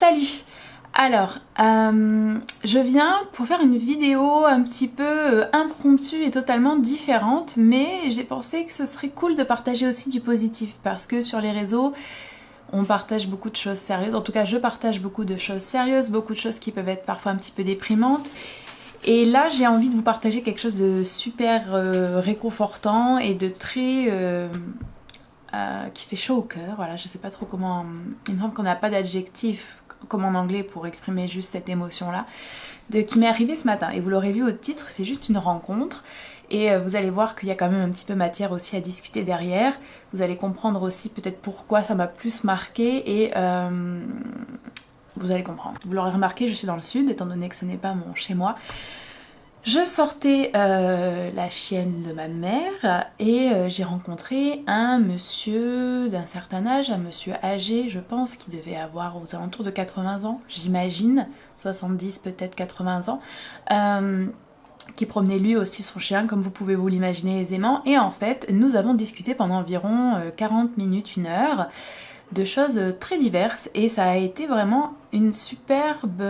Salut! Alors, je viens pour faire une vidéo un petit peu impromptue et totalement différente, mais j'ai pensé que ce serait cool de partager aussi du positif parce que sur les réseaux, on partage beaucoup de choses sérieuses. En tout cas, je partage beaucoup de choses sérieuses, beaucoup de choses qui peuvent être parfois un petit peu déprimantes. Et là, j'ai envie de vous partager quelque chose de super réconfortant et de très... qui fait chaud au cœur. Voilà, je sais pas trop comment... Il me semble qu'on n'a pas d'adjectif comme en anglais pour exprimer juste cette émotion-là, qui m'est arrivée ce matin. Et vous l'aurez vu au titre, c'est juste une rencontre. Et vous allez voir qu'il y a quand même un petit peu matière aussi à discuter derrière. Vous allez comprendre aussi peut-être pourquoi ça m'a plus marqué et vous allez comprendre. Vous l'aurez remarqué, je suis dans le sud, étant donné que ce n'est pas mon chez-moi. Je sortais la chienne de ma mère et j'ai rencontré un monsieur d'un certain âge, un monsieur âgé, je pense, qui devait avoir aux alentours de 80 ans, j'imagine, 70 peut-être 80 ans, qui promenait lui aussi son chien, comme vous pouvez vous l'imaginer aisément. Et en fait, nous avons discuté pendant environ 40 minutes, 1 heure, de choses très diverses et ça a été vraiment une superbe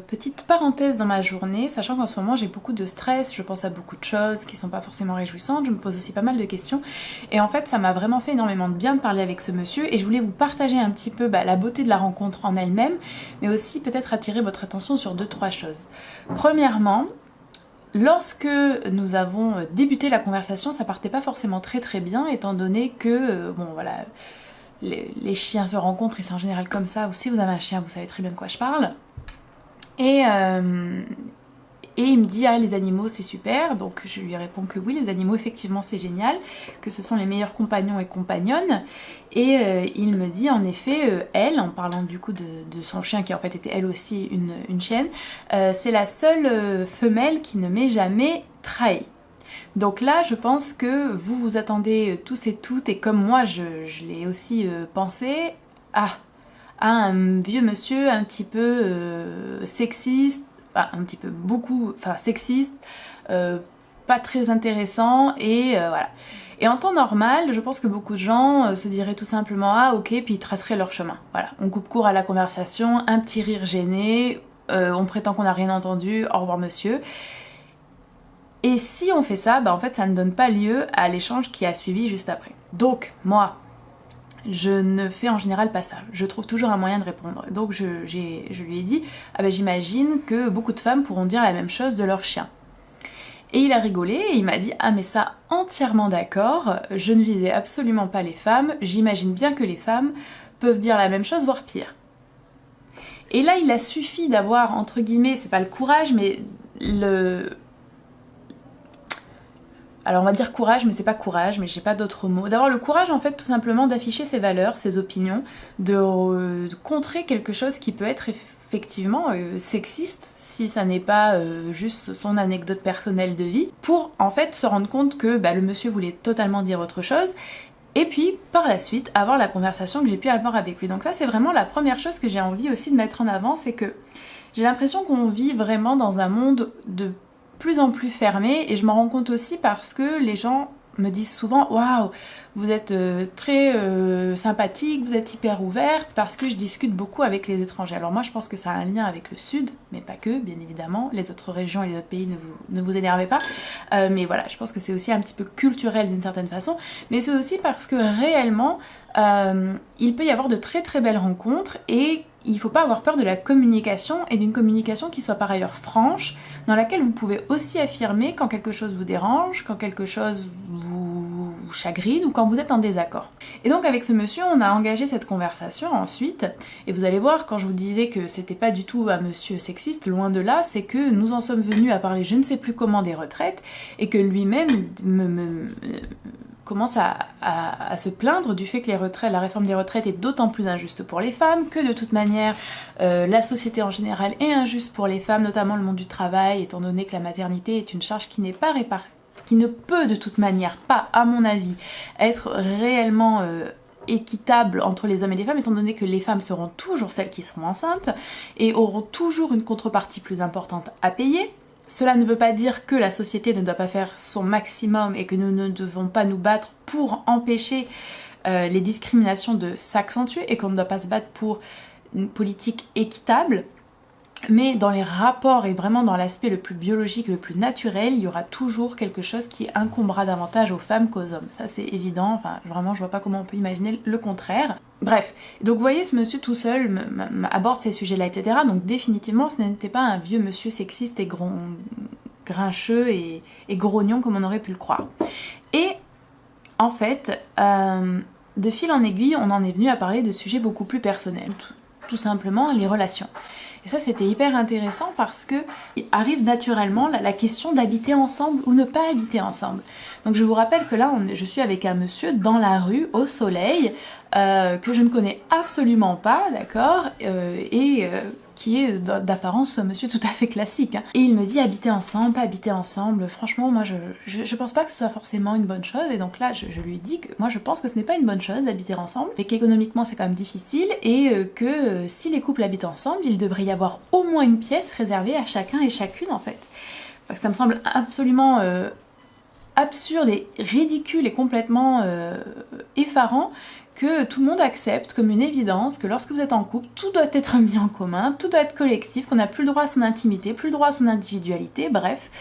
petite parenthèse dans ma journée, sachant qu'en ce moment j'ai beaucoup de stress, je pense à beaucoup de choses qui sont pas forcément réjouissantes, je me pose aussi pas mal de questions et en fait ça m'a vraiment fait énormément de bien de parler avec ce monsieur et je voulais vous partager un petit peu la beauté de la rencontre en elle-même, mais aussi peut-être attirer votre attention sur 2-3 choses. Premièrement, lorsque nous avons débuté la conversation, ça partait pas forcément très bien étant donné que, bon voilà, les chiens se rencontrent et c'est en général comme ça, ou si vous avez un chien vous savez très bien de quoi je parle. Et il me dit ah les animaux c'est super, donc je lui réponds que oui les animaux effectivement c'est génial, que ce sont les meilleurs compagnons et compagnonnes. Et il me dit en effet elle, en parlant du coup de son chien qui en fait était elle aussi une chienne, c'est la seule femelle qui ne m'ait jamais trahi. Donc là, je pense que vous vous attendez tous et toutes, et comme moi je l'ai aussi pensé, à un vieux monsieur un petit peu sexiste, enfin un petit peu beaucoup, enfin sexiste, pas très intéressant, et voilà. Et en temps normal, je pense que beaucoup de gens se diraient tout simplement ah ok, puis ils traceraient leur chemin. Voilà, on coupe court à la conversation, un petit rire gêné, on prétend qu'on n'a rien entendu, au revoir monsieur. Et si on fait ça, en fait ça ne donne pas lieu à l'échange qui a suivi juste après. Donc moi, je ne fais en général pas ça. Je trouve toujours un moyen de répondre. Donc je lui ai dit, ah j'imagine que beaucoup de femmes pourront dire la même chose de leur chien. Et il a rigolé et il m'a dit, ah mais ça entièrement d'accord, je ne visais absolument pas les femmes, j'imagine bien que les femmes peuvent dire la même chose, voire pire. Et là il a suffi d'avoir, entre guillemets, c'est pas le courage, mais alors on va dire courage, mais c'est pas courage, mais j'ai pas d'autres mots. D'avoir le courage en fait tout simplement d'afficher ses valeurs, ses opinions, de contrer quelque chose qui peut être effectivement sexiste, si ça n'est pas juste son anecdote personnelle de vie, pour en fait se rendre compte que le monsieur voulait totalement dire autre chose, et puis par la suite avoir la conversation que j'ai pu avoir avec lui. Donc ça c'est vraiment la première chose que j'ai envie aussi de mettre en avant, c'est que j'ai l'impression qu'on vit vraiment dans un monde de plus en plus fermé et je m'en rends compte aussi parce que les gens me disent souvent waouh vous êtes très sympathique, vous êtes hyper ouverte, parce que je discute beaucoup avec les étrangers. Alors moi je pense que ça a un lien avec le sud, mais pas que bien évidemment, les autres régions et les autres pays ne vous énervez pas, mais voilà, je pense que c'est aussi un petit peu culturel d'une certaine façon, mais c'est aussi parce que réellement il peut y avoir de très belles rencontres et il ne faut pas avoir peur de la communication et d'une communication qui soit par ailleurs franche, dans laquelle vous pouvez aussi affirmer quand quelque chose vous dérange, quand quelque chose vous chagrine ou quand vous êtes en désaccord. Et donc avec ce monsieur, on a engagé cette conversation ensuite, et vous allez voir, quand je vous disais que c'était pas du tout un monsieur sexiste, loin de là, c'est que nous en sommes venus à parler je ne sais plus comment des retraites, et que lui-même commence à se plaindre du fait que la réforme des retraites est d'autant plus injuste pour les femmes, que de toute manière la société en général est injuste pour les femmes, notamment le monde du travail, étant donné que la maternité est une charge qui n'est pas réparée, qui ne peut de toute manière pas, à mon avis, être réellement équitable entre les hommes et les femmes, étant donné que les femmes seront toujours celles qui seront enceintes et auront toujours une contrepartie plus importante à payer. Cela ne veut pas dire que la société ne doit pas faire son maximum et que nous ne devons pas nous battre pour empêcher les discriminations de s'accentuer et qu'on ne doit pas se battre pour une politique équitable, mais dans les rapports et vraiment dans l'aspect le plus biologique, le plus naturel, il y aura toujours quelque chose qui incombera davantage aux femmes qu'aux hommes. Ça c'est évident, enfin vraiment je vois pas comment on peut imaginer le contraire. Bref, donc vous voyez ce monsieur tout seul aborde ces sujets-là, etc. Donc définitivement ce n'était pas un vieux monsieur sexiste et grincheux et grognon comme on aurait pu le croire. Et en fait, de fil en aiguille, on en est venu à parler de sujets beaucoup plus personnels. Tout simplement les relations. Et ça c'était hyper intéressant parce que il arrive naturellement la question d'habiter ensemble ou ne pas habiter ensemble. Donc je vous rappelle que là je suis avec un monsieur dans la rue au soleil que je ne connais absolument pas, d'accord, qui est d'apparence un monsieur tout à fait classique. Hein. Et il me dit habiter ensemble, pas habiter ensemble. Franchement, moi je pense pas que ce soit forcément une bonne chose. Et donc là, je lui dis que moi je pense que ce n'est pas une bonne chose d'habiter ensemble, et qu'économiquement c'est quand même difficile, et que si les couples habitent ensemble, il devrait y avoir au moins une pièce réservée à chacun et chacune en fait. Parce que ça me semble absolument absurde et ridicule et complètement effarant que tout le monde accepte comme une évidence que lorsque vous êtes en couple, tout doit être mis en commun, tout doit être collectif, qu'on n'a plus le droit à son intimité, plus le droit à son individualité, bref.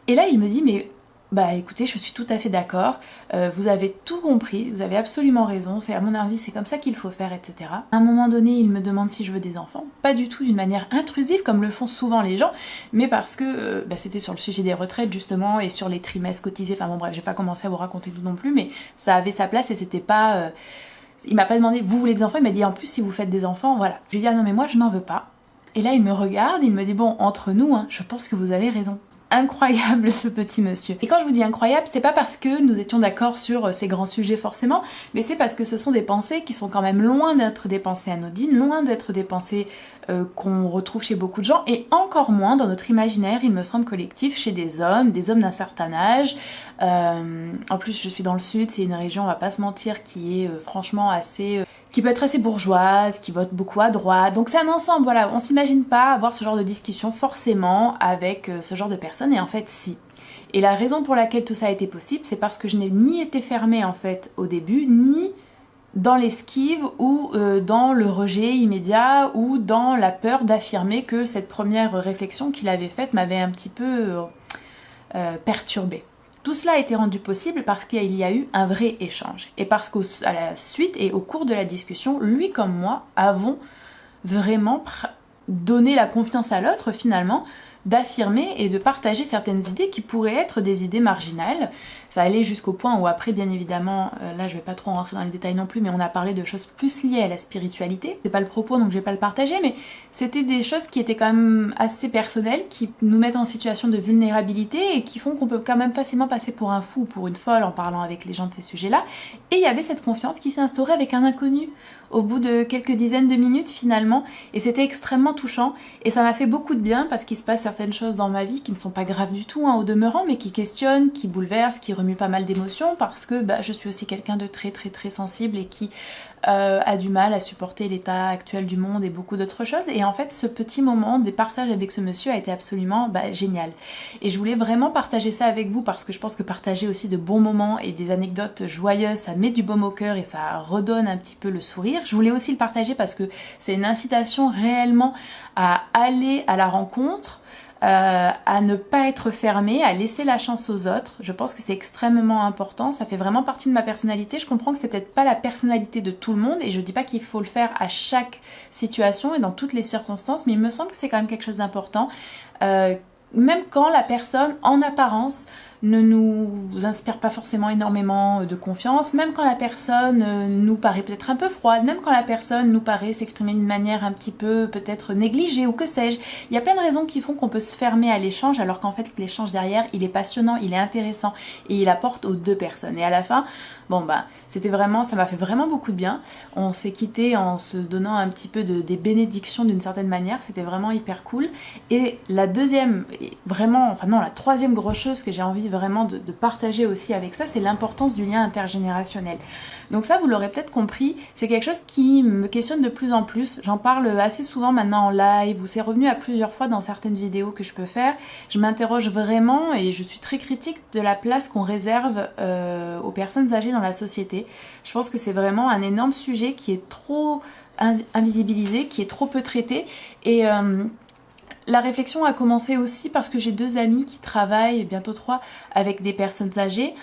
Et là, il me dit, mais bah écoutez, je suis tout à fait d'accord, vous avez tout compris, vous avez absolument raison, c'est à mon avis, c'est comme ça qu'il faut faire, etc. À un moment donné, il me demande si je veux des enfants, pas du tout d'une manière intrusive comme le font souvent les gens, mais parce que c'était sur le sujet des retraites justement, et sur les trimestres cotisés, enfin bon bref, j'ai pas commencé à vous raconter tout non plus, mais ça avait sa place et c'était pas... Il m'a pas demandé, vous voulez des enfants? Il m'a dit, en plus, si vous faites des enfants, voilà. Je lui ai dit, ah non, mais moi, je n'en veux pas. Et là, il me regarde, il me dit, bon, entre nous, hein, je pense que vous avez raison. Incroyable, ce petit monsieur. Et quand je vous dis incroyable, c'est pas parce que nous étions d'accord sur ces grands sujets forcément, mais c'est parce que ce sont des pensées qui sont quand même loin d'être des pensées anodines, loin d'être des pensées qu'on retrouve chez beaucoup de gens, et encore moins dans notre imaginaire, il me semble, collectif, chez des hommes d'un certain âge. En plus, je suis dans le sud, c'est une région, on va pas se mentir, qui est franchement assez... qui peut être assez bourgeoise, qui vote beaucoup à droite. Donc c'est un ensemble, voilà, on s'imagine pas avoir ce genre de discussion forcément avec ce genre de personnes, et en fait si. Et la raison pour laquelle tout ça a été possible, c'est parce que je n'ai ni été fermée en fait au début, ni dans l'esquive ou dans le rejet immédiat ou dans la peur d'affirmer que cette première réflexion qu'il avait faite m'avait un petit peu perturbée. Tout cela a été rendu possible parce qu'il y a eu un vrai échange. Et parce qu'à la suite et au cours de la discussion, lui comme moi avons vraiment donné la confiance à l'autre finalement d'affirmer et de partager certaines idées qui pourraient être des idées marginales. Ça allait jusqu'au point où après, bien évidemment, là je vais pas trop rentrer dans les détails non plus, mais on a parlé de choses plus liées à la spiritualité. C'est pas le propos donc je vais pas le partager, mais c'était des choses qui étaient quand même assez personnelles, qui nous mettent en situation de vulnérabilité et qui font qu'on peut quand même facilement passer pour un fou ou pour une folle en parlant avec les gens de ces sujets-là. Et il y avait cette confiance qui s'est instaurée avec un inconnu au bout de quelques dizaines de minutes finalement, et c'était extrêmement touchant, et ça m'a fait beaucoup de bien parce qu'il se passe certaines choses dans ma vie qui ne sont pas graves du tout au demeurant, mais qui questionnent, qui bouleversent, qui remuent pas mal d'émotions, parce que je suis aussi quelqu'un de très très très sensible et qui a du mal à supporter l'état actuel du monde et beaucoup d'autres choses, et en fait ce petit moment de partage avec ce monsieur a été absolument génial, et je voulais vraiment partager ça avec vous parce que je pense que partager aussi de bons moments et des anecdotes joyeuses, ça met du baume au cœur et ça redonne un petit peu le sourire. Je voulais aussi le partager parce que c'est une incitation réellement à aller à la rencontre, à ne pas être fermé, à laisser la chance aux autres. Je pense que c'est extrêmement important, ça fait vraiment partie de ma personnalité. Je comprends que c'est peut-être pas la personnalité de tout le monde et je dis pas qu'il faut le faire à chaque situation et dans toutes les circonstances, mais il me semble que c'est quand même quelque chose d'important, même quand la personne en apparence ne nous inspire pas forcément énormément de confiance, même quand la personne nous paraît peut-être un peu froide, même quand la personne nous paraît s'exprimer d'une manière un petit peu peut-être négligée ou que sais-je. Il y a plein de raisons qui font qu'on peut se fermer à l'échange alors qu'en fait l'échange derrière il est passionnant, il est intéressant et il apporte aux deux personnes. Et à la fin, c'était vraiment, ça m'a fait vraiment beaucoup de bien. On s'est quitté en se donnant un petit peu des bénédictions d'une certaine manière, c'était vraiment hyper cool. Et la deuxième, la troisième grosse chose que j'ai envie vraiment de partager aussi avec ça, c'est l'importance du lien intergénérationnel. Donc ça, vous l'aurez peut-être compris, c'est quelque chose qui me questionne de plus en plus. J'en parle assez souvent maintenant en live, ou c'est revenu à plusieurs fois dans certaines vidéos que je peux faire. Je m'interroge vraiment et je suis très critique de la place qu'on réserve aux personnes âgées dans la société. Je pense que c'est vraiment un énorme sujet qui est trop invisibilisé, qui est trop peu traité. Et la réflexion a commencé aussi parce que j'ai 2 amis qui travaillent, bientôt 3, avec des personnes âgées.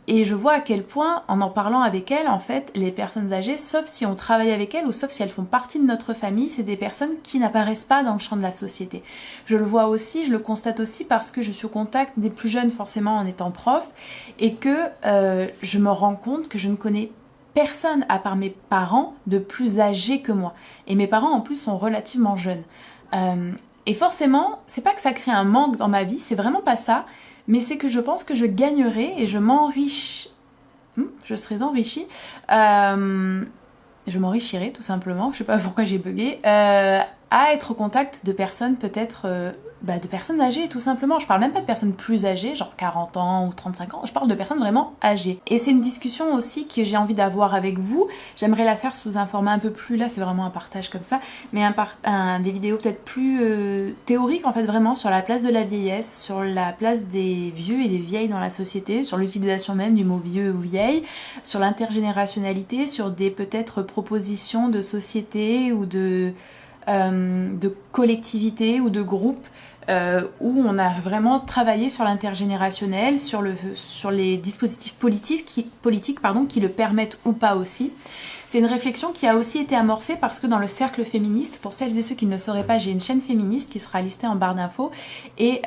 Et je vois à quel point, en parlant avec elles, en fait, les personnes âgées, sauf si on travaille avec elles ou sauf si elles font partie de notre famille, c'est des personnes qui n'apparaissent pas dans le champ de la société. Je le vois aussi, je le constate aussi parce que je suis au contact des plus jeunes forcément en étant prof et que je me rends compte que je ne connais personne à part mes parents de plus âgés que moi. Et mes parents en plus sont relativement jeunes. Et forcément, c'est pas que ça crée un manque dans ma vie, c'est vraiment pas ça. Mais c'est que je pense que je gagnerai et je m'enrichis. Je serai enrichie. Je m'enrichirai tout simplement. Je sais pas pourquoi j'ai bugué. À être au contact de personnes peut-être de personnes âgées tout simplement. Je parle même pas de personnes plus âgées, genre 40 ans ou 35 ans, je parle de personnes vraiment âgées. Et c'est une discussion aussi que j'ai envie d'avoir avec vous. J'aimerais la faire sous un format un peu plus, là c'est vraiment un partage comme ça, mais des vidéos peut-être plus théoriques en fait, vraiment sur la place de la vieillesse, sur la place des vieux et des vieilles dans la société, sur l'utilisation même du mot vieux ou vieille, sur l'intergénérationnalité, sur des peut-être propositions de société ou de collectivité ou de groupe où on a vraiment travaillé sur l'intergénérationnel, sur les dispositifs politiques qui le permettent ou pas aussi. C'est une réflexion qui a aussi été amorcée parce que dans le cercle féministe, pour celles et ceux qui ne le sauraient pas, j'ai une chaîne féministe qui sera listée en barre d'infos et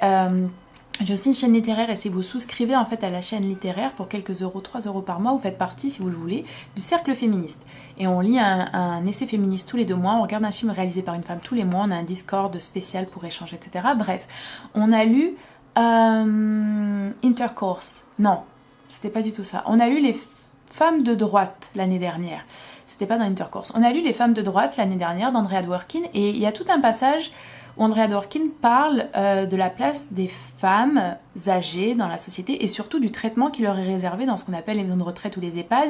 j'ai aussi une chaîne littéraire et si vous souscrivez en fait à la chaîne littéraire pour quelques euros, 3 euros par mois, vous faites partie, si vous le voulez, du cercle féministe. Et on lit un essai féministe tous les 2 mois, on regarde un film réalisé par une femme tous les mois, on a un Discord spécial pour échanger, etc. Bref, on a lu Intercourse. Non, c'était pas du tout ça. On a lu Les femmes de droite l'année dernière. C'était pas dans Intercourse. On a lu Les femmes de droite l'année dernière d'Andrea Dworkin et il y a tout un passage où Andrea Dworkin parle de la place des femmes âgées dans la société et surtout du traitement qui leur est réservé dans ce qu'on appelle les maisons de retraite ou les EHPAD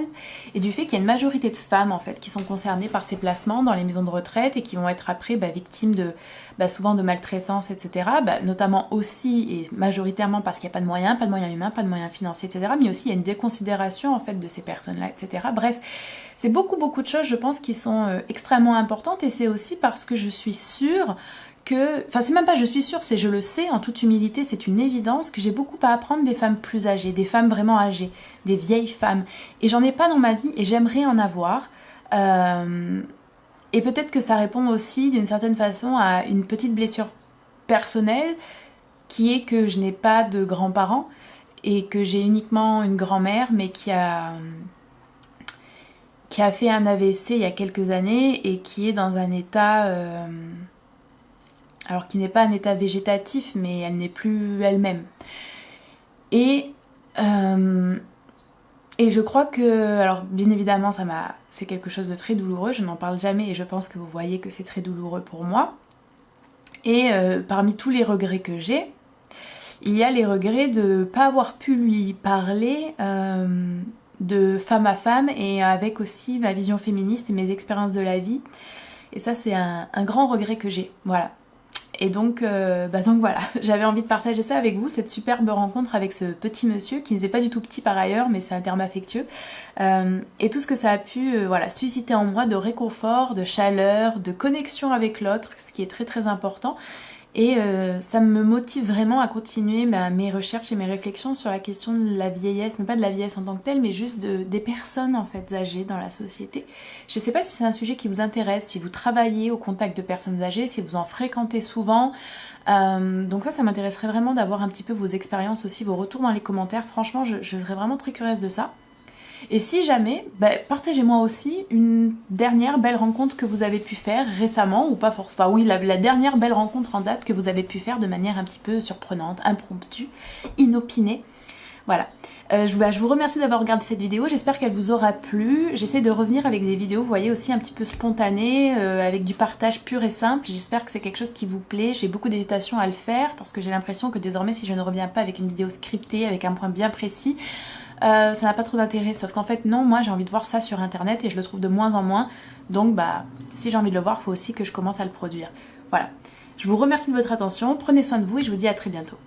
et du fait qu'il y a une majorité de femmes en fait qui sont concernées par ces placements dans les maisons de retraite et qui vont être après victimes de souvent de maltraitance, etc. Notamment aussi et majoritairement parce qu'il n'y a pas de moyens humains, pas de moyens financiers, etc. Mais aussi il y a une déconsidération en fait de ces personnes-là, etc. Bref, c'est beaucoup de choses je pense qui sont extrêmement importantes et c'est aussi parce que je suis sûre enfin c'est même pas je suis sûre, c'est je le sais en toute humilité, c'est une évidence que j'ai beaucoup à apprendre des femmes plus âgées, des femmes vraiment âgées, des vieilles femmes. Et j'en ai pas dans ma vie et j'aimerais en avoir. Et peut-être que ça répond aussi d'une certaine façon à une petite blessure personnelle qui est que je n'ai pas de grands-parents et que j'ai uniquement une grand-mère mais qui a fait un AVC il y a quelques années et qui est dans un état... alors qui n'est pas un état végétatif, mais elle n'est plus elle-même. Et je crois que, alors bien évidemment, c'est quelque chose de très douloureux, je n'en parle jamais et je pense que vous voyez que c'est très douloureux pour moi. Et parmi tous les regrets que j'ai, il y a les regrets de ne pas avoir pu lui parler de femme à femme et avec aussi ma vision féministe et mes expériences de la vie. Et ça, c'est un grand regret que j'ai, voilà. Et donc voilà, j'avais envie de partager ça avec vous, cette superbe rencontre avec ce petit monsieur, qui n'est pas du tout petit par ailleurs, mais c'est un terme affectueux. Et tout ce que ça a pu susciter en moi de réconfort, de chaleur, de connexion avec l'autre, ce qui est très très important. Et ça me motive vraiment à continuer mes recherches et mes réflexions sur la question de la vieillesse, mais pas de la vieillesse en tant que telle, mais juste des personnes en fait âgées dans la société. Je ne sais pas si c'est un sujet qui vous intéresse, si vous travaillez au contact de personnes âgées, si vous en fréquentez souvent. Donc ça m'intéresserait vraiment d'avoir un petit peu vos expériences aussi, vos retours dans les commentaires. Franchement, je serais vraiment très curieuse de ça. Et si jamais, partagez-moi aussi une dernière belle rencontre que vous avez pu faire récemment, ou pas forcément, enfin oui, la dernière belle rencontre en date que vous avez pu faire de manière un petit peu surprenante, impromptue, inopinée. Voilà. Je vous remercie d'avoir regardé cette vidéo, j'espère qu'elle vous aura plu. J'essaie de revenir avec des vidéos, vous voyez, aussi un petit peu spontanées, avec du partage pur et simple. J'espère que c'est quelque chose qui vous plaît. J'ai beaucoup d'hésitation à le faire, parce que j'ai l'impression que désormais, si je ne reviens pas avec une vidéo scriptée, avec un point bien précis, ça n'a pas trop d'intérêt, sauf qu'en fait non, moi j'ai envie de voir ça sur internet et je le trouve de moins en moins, donc si j'ai envie de le voir, il faut aussi que je commence à le produire. Voilà, je vous remercie de votre attention, prenez soin de vous et je vous dis à très bientôt.